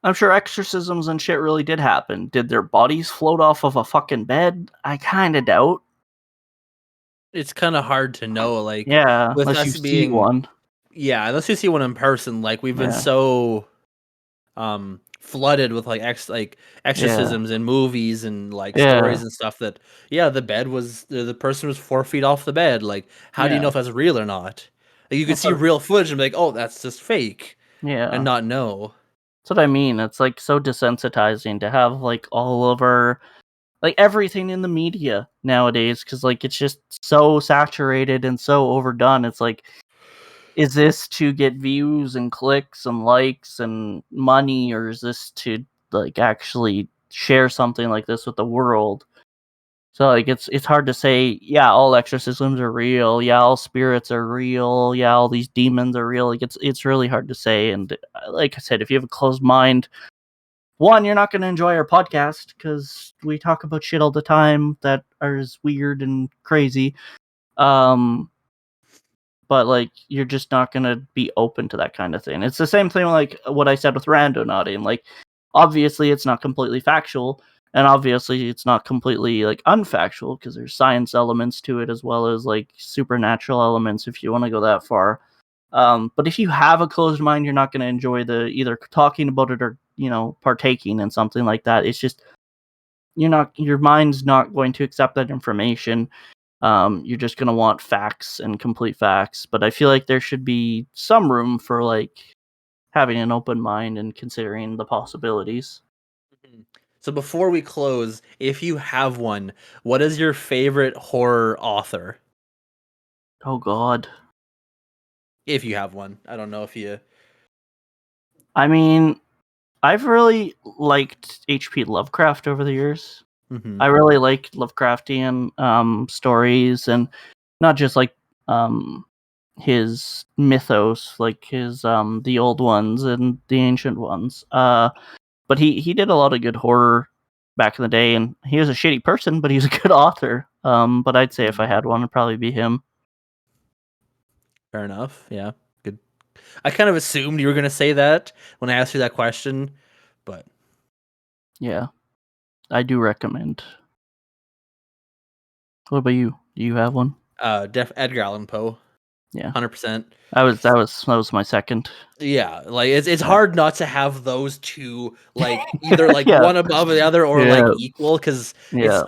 exorcisms and shit really did happen. Did their bodies float off of a fucking bed? I kind of doubt. It's kind of hard to know. Like Yeah, with unless you us see being, one. yeah, unless you see one in person. Like we've been Yeah, so flooded with like yeah, exorcisms and movies and like stories yeah, and stuff that yeah, the person was 4 feet off the bed. Like how do you know yeah. if that's real or not? Like you could That's see what, real footage and be like, oh, that's just fake, and yeah. not know. That's what I mean. It's like so desensitizing to have like all of our like everything in the media nowadays, because like it's just so saturated and so overdone. It's like, is this to get views and clicks and likes and money, or is this to like actually share something like this with the world? So like it's hard to say, yeah, all exorcisms are real, yeah, all spirits are real, yeah, all these demons are real. Like it's really hard to say. And like I said, if you have a closed mind, one, you're not going to enjoy our podcast because we talk about shit all the time that is weird and crazy. Um, but like you're just not gonna be open to that kind of thing. It's the same thing like what I said with randonauting. Like obviously it's not completely factual, and obviously it's not completely like unfactual because there's science elements to it as well as like supernatural elements if you want to go that far. But if you have a closed mind, you're not going to enjoy the either talking about it or partaking in something like that. It's just your mind's not going to accept that information. You're just going to want facts and complete facts. But I feel like there should be some room for like having an open mind and considering the possibilities. Mhm. So before we close, if you have one, what is your favorite horror author? Oh God. If you have one, I don't know if you. I mean, I've really liked H.P. Lovecraft over the years. Mm-hmm. I really like Lovecraftian stories, and not just like um, his mythos, like his the old ones and the ancient ones. But he did a lot of good horror back in the day, and he was a shitty person, but he's a good author. But I'd say if I had one, it'd probably be him. Fair enough. Yeah. Good. I kind of assumed you were gonna say that when I asked you that question, but Yeah, I do recommend. What about you? Do you have one? Edgar Allan Poe, Yeah, 100%. that was my second. Yeah, like it's Yeah, hard not to have those two, like either like yeah, one above the other or like yeah, equal, because yeah,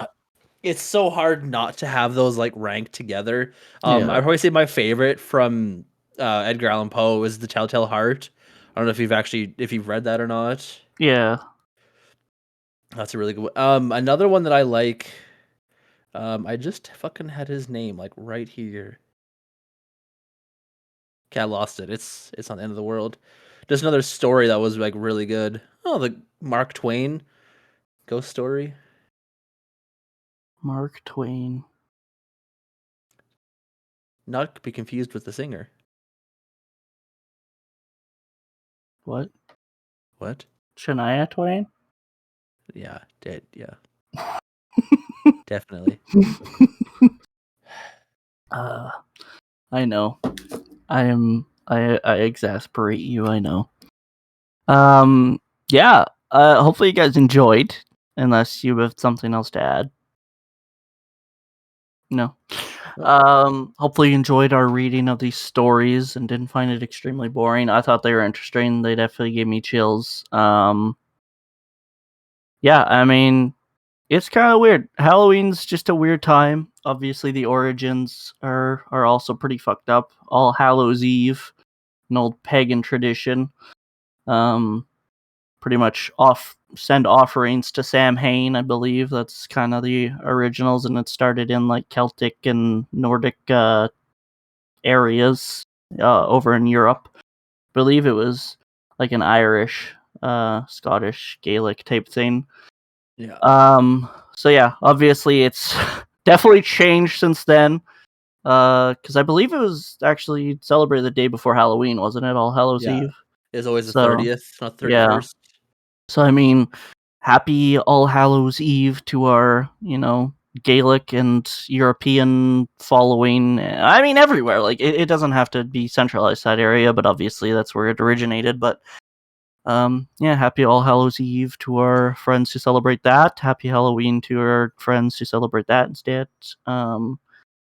it's so hard not to have those like ranked together. yeah, I'd probably say my favorite from Edgar Allan Poe is The Telltale Heart. I don't know if you've read that or not. yeah. That's a really good one. Another one that I like. I just fucking had his name like right here. Okay, I lost it. It's on the end of the world. Just another story that was like really good. Oh, the Mark Twain ghost story. Mark Twain. Not to be confused with the singer. What? What? Shania Twain? Yeah, yeah, definitely. uh, I know. I exasperate you, I know. Um yeah. Hopefully you guys enjoyed, unless you have something else to add. No. Nope. Hopefully you enjoyed our reading of these stories and didn't find it extremely boring. I thought they were interesting. They definitely gave me chills. Yeah, I mean, it's kind of weird. Halloween's just a weird time. Obviously, the origins are also pretty fucked up. All Hallows Eve, an old pagan tradition. Um, Pretty much send offerings to Sam Hain. I believe that's kind of the originals, and it started in like Celtic and Nordic areas over in Europe. I believe it was like an Irish, Scottish, Gaelic type thing. Yeah. So yeah, obviously it's definitely changed since then. Because I believe it was actually celebrated the day before Halloween, wasn't it? All Hallows Yeah. Eve. It's always the So 30th, not yeah. 31st. So I mean, happy All Hallows Eve to our, Gaelic and European following. I mean, everywhere. Like it doesn't have to be centralized that area, but obviously that's where it originated. But yeah, happy All Hallows Eve to our friends who celebrate that. Happy Halloween to our friends who celebrate that instead.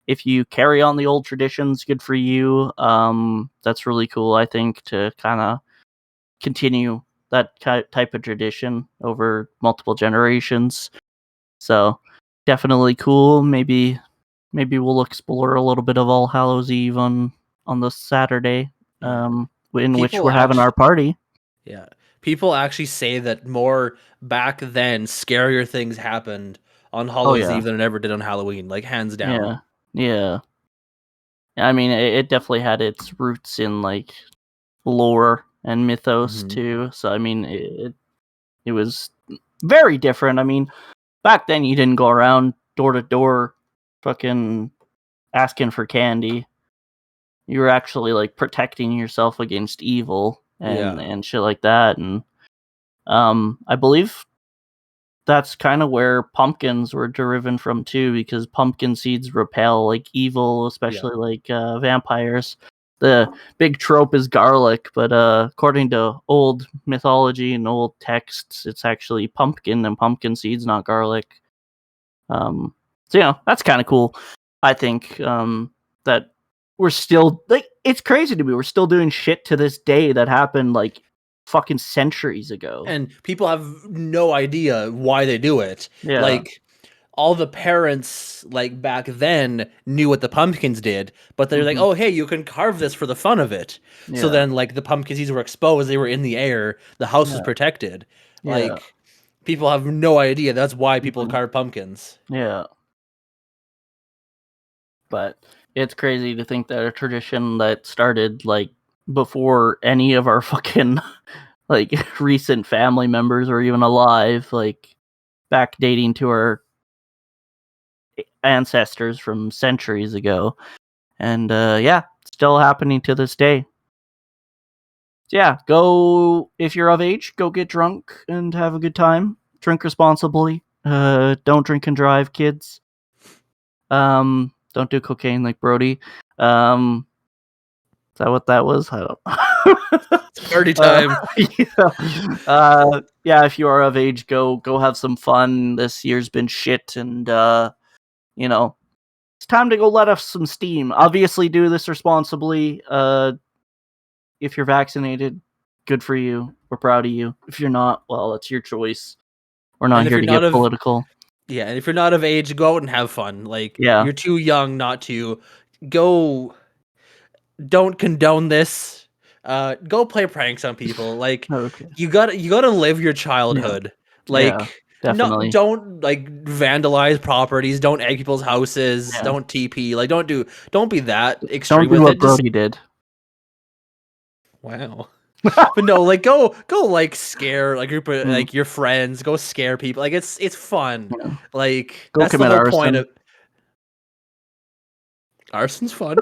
If you carry on the old traditions, good for you. That's really cool, I think, to kind of continue that type of tradition over multiple generations. So definitely cool. Maybe we'll explore a little bit of All Hallows Eve on the Saturday, Yeah. in which People we're having our actually party. Yeah. People actually say that more back then, scarier things happened on Oh Hallows yeah, Eve than it ever did on Halloween, like hands down. yeah, yeah. I mean, it definitely had its roots in like lore and mythos Hmm. too. So I mean, it was very different. I mean, back then you didn't go around door to door, fucking asking for candy. You were actually like protecting yourself against evil Yeah. and shit like that. And I believe that's kind of where pumpkins were derived from too, because pumpkin seeds repel like evil, especially like vampires. The big trope is garlic, but according to old mythology and old texts, it's actually pumpkin and pumpkin seeds, not garlic. So that's kind of cool. I think that we're still like, it's crazy to me. We're still doing shit to this day that happened like fucking centuries ago. And people have no idea why they do it. Yeah. Like all the parents like back then knew what the pumpkins did, but they're like, Mhm. "Oh, hey, you can carve this for the fun of it." So Yeah. then like the pumpkin seeds were exposed, they were in the air, the house was Yeah. protected. Yeah. Like people have no idea that's why people Mhm. carve pumpkins. Yeah. But it's crazy to think that a tradition that started like before any of our fucking like recent family members are even alive, like backdating to our ancestors from centuries ago. And yeah, still happening to this day. So yeah, go if you're of age, go get drunk and have a good time. Drink responsibly. Don't drink and drive, kids. Don't do cocaine like Brody. Is that what that was? I don't. It's party time. Yeah. If you are of age, go have some fun. This year's been shit, and you know, it's time to go let off some steam. Obviously, do this responsibly. If you're vaccinated, good for you. We're proud of you. If you're not, well, that's your choice. We're not And if here you're to not get of political. Yeah, and if you're not of age, go out and have fun. Like Yeah. you're too young not to. Go Don't condone this. Go play pranks on people. Like Okay. you gotta live your Yeah. childhood. Yeah. Like Definitely. don't like vandalize properties, don't egg people's houses, Yeah. don't TP. Like don't be that Don't extreme do with what it. Just Brody did. wow. But no, like go like scare like group of Mm, like your friends, go scare people. Like it's fun. yeah. Like Go that's the commit whole point arson. of arson's fun.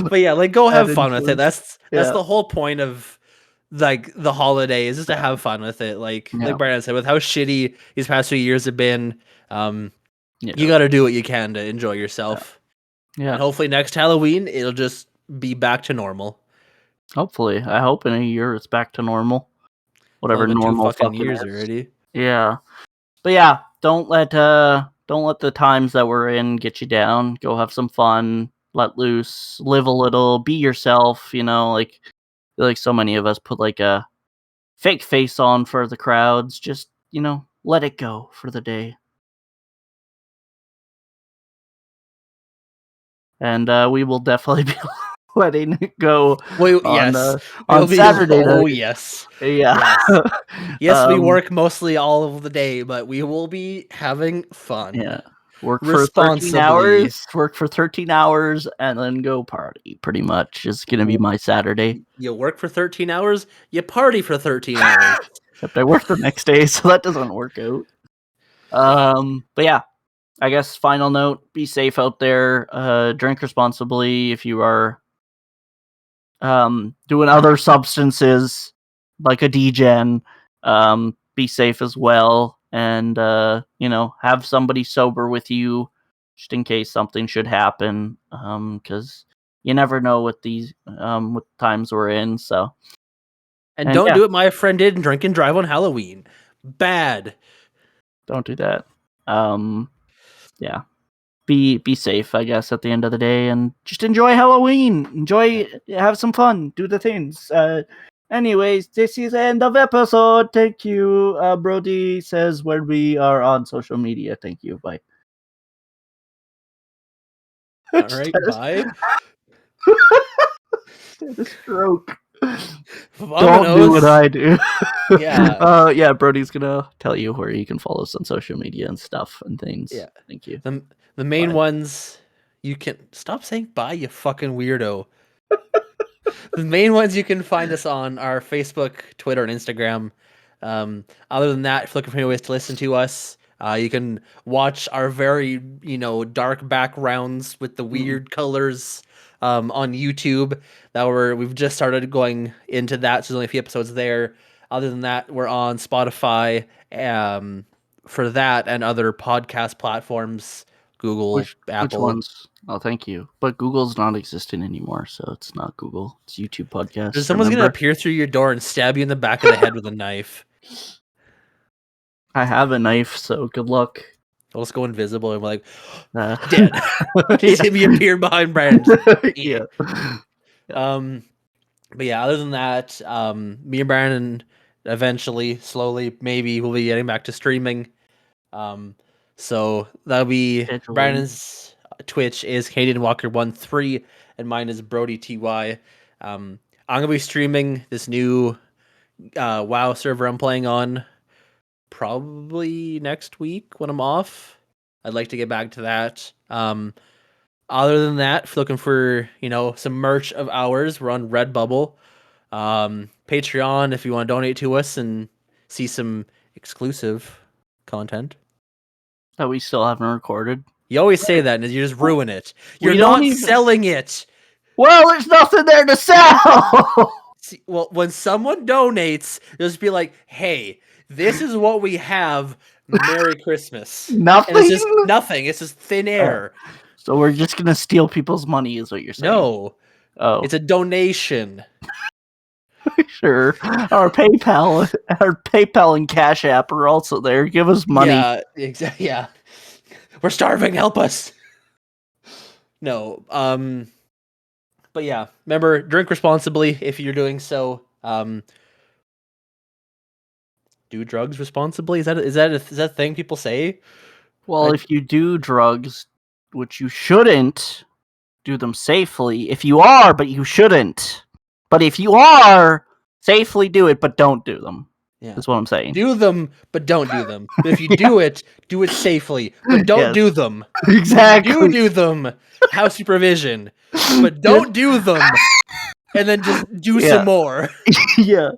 But yeah, like go Add have fun with it. influence. That's Yeah. the whole point of like the holiday is just to Yeah. have fun with it. Like Yeah. Brandon said, with how shitty these past few years have been, you Yeah. got to do what you can to enjoy Yeah. yourself. Yeah. And hopefully next Halloween it'll just be back to normal. Hopefully. I hope in a year it's back to normal. It's only Whatever been two normal fucking fucking years is. already. Yeah. But yeah, don't let the times that we're in get you down. Go have some fun, let loose, live a little, be yourself, like so many of us put like a fake face on for the crowds. Just, let it go for the day. And we will definitely be letting it go Well, on yes, on we'll be. Saturday Oh night. yes, Yeah. yes, yes. We um work mostly all of the day, but we will be having fun yeah. Work for 13 responsibly. hours, work for 13 hours, and then go party, pretty much, is gonna be my Saturday. You work for 13 hours, you party for 13 hours. Except I work the next day, so that doesn't work out. But yeah, I guess final note, be safe out there, drink responsibly if you are doing other substances like a degen. Be safe as well, and have somebody sober with you just in case something should happen, because you never know what times we're in. So, And and don't yeah, do what my friend did and drink and drive on Halloween. Bad. don't do that. um yeah, be safe, I guess, at the end of the day, and just enjoy Halloween. Have some fun, do the things. Anyways, this is the end of episode. Thank you. Brody says where we are on social media. Thank you. Bye. All Just right, had bye. a stroke. Don't do what Vamonos. I do. Yeah. Yeah, Brody's gonna tell you where you can follow us on social media and stuff and things. Yeah. Thank you. The, the main Bye. ones you can stop saying bye, you fucking weirdo. The main ones you can find us on are Facebook, Twitter, and Instagram. Other than that, if you're looking for any ways to listen to us, you can watch our very, dark backgrounds with the Mm. weird colors on YouTube. We've just started going into that, so there's only a few episodes there. Other than that, we're on Spotify for that and other podcast platforms, Google, Which Apple. ones? Oh, thank you. But Google's not existent anymore, so it's not Google. It's YouTube podcasts. Someone's going to Remember? appear through your door and stab you in the back of the head with a knife. I have a knife, so good luck. We'll just go invisible and we're like, Dead. Just me appear behind Brand. Yeah. But yeah, other than that, me and Brandon eventually, slowly, maybe we'll be getting back to streaming. So that'll be Scheduling. Brandon's Twitch is Canadian Walker 13 and mine is Brody TY. I'm gonna be streaming this new WoW server I'm playing on probably next week when I'm off. I'd like to get back to that. Other than that, if you're looking for, some merch of ours, we're on Redbubble. Patreon, if you want to donate to us and see some exclusive content. That we still haven't recorded. You always say that, and you just ruin it. You're We not don't even- selling it. Well, there's nothing there to sell! See, well, when someone donates, just be like, hey, this is what we have. Merry Christmas. Nothing? And it's just nothing. It's just thin air. So we're just gonna steal people's money, is what you're saying? No. Oh. It's a donation. Sure. Our PayPal and Cash App are also there. Give us money. Yeah, exactly. Yeah. We're starving. Help us. No. But yeah, remember, drink responsibly if you're doing so. Do drugs responsibly? Is that a thing people say? Well, if you do drugs, which you shouldn't, do them safely. If you are, but you shouldn't. But if you are, safely do it, but don't do them. Yeah. That's what I'm saying. Do them, but don't do them. But if you do it safely, but don't do them. Exactly. You do them, house supervision, but don't do them, and then just do some more. Yeah.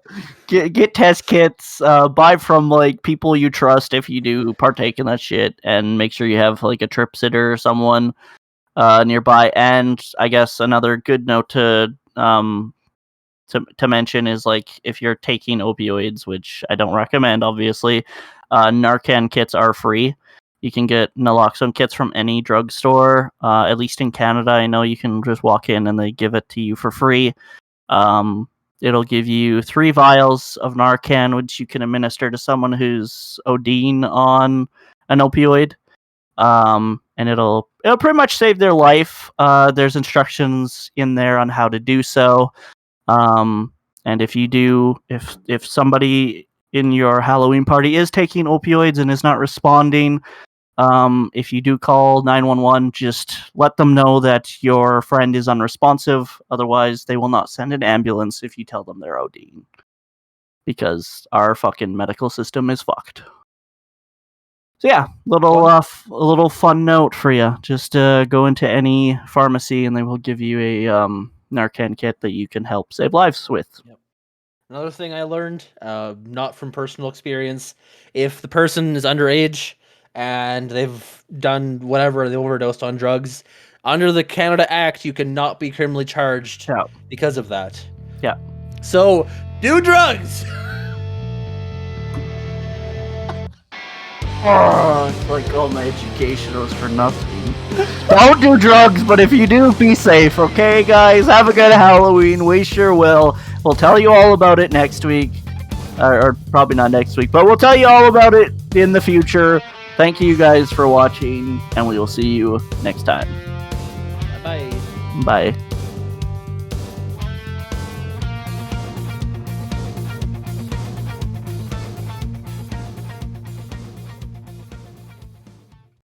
Get test kits, buy from people you trust if you do partake in that shit, and make sure you have a trip sitter or someone nearby. And I guess another good note to mention is if you're taking opioids, which I don't recommend, obviously, Narcan kits are free. You can get naloxone kits from any drugstore. At least in Canada, I know you can just walk in and they give it to you for free. It'll give you 3 vials of Narcan, which you can administer to someone who's ODing on an opioid. And it'll pretty much save their life. There's instructions in there on how to do so. And if somebody in your Halloween party is taking opioids and is not responding, if you do call 911, just let them know that your friend is unresponsive. Otherwise, they will not send an ambulance if you tell them they're ODing. Because our fucking medical system is fucked. So yeah, a little fun note for you. Just go into any pharmacy and they will give you a Narcan kit that you can help save lives with. Yep. Another thing I learned, not from personal experience, if the person is underage and they've done whatever, they overdosed on drugs, under the Canada Act, you cannot be criminally charged because of that. Yeah. So, do drugs! Oh, it's all my education was for nothing. Don't do drugs, but if you do, be safe, okay, guys? Have a good Halloween. We sure will. We'll tell you all about it next week. Or probably not next week, but we'll tell you all about it in the future. Thank you guys for watching, and we will see you next time. Bye-bye. Bye.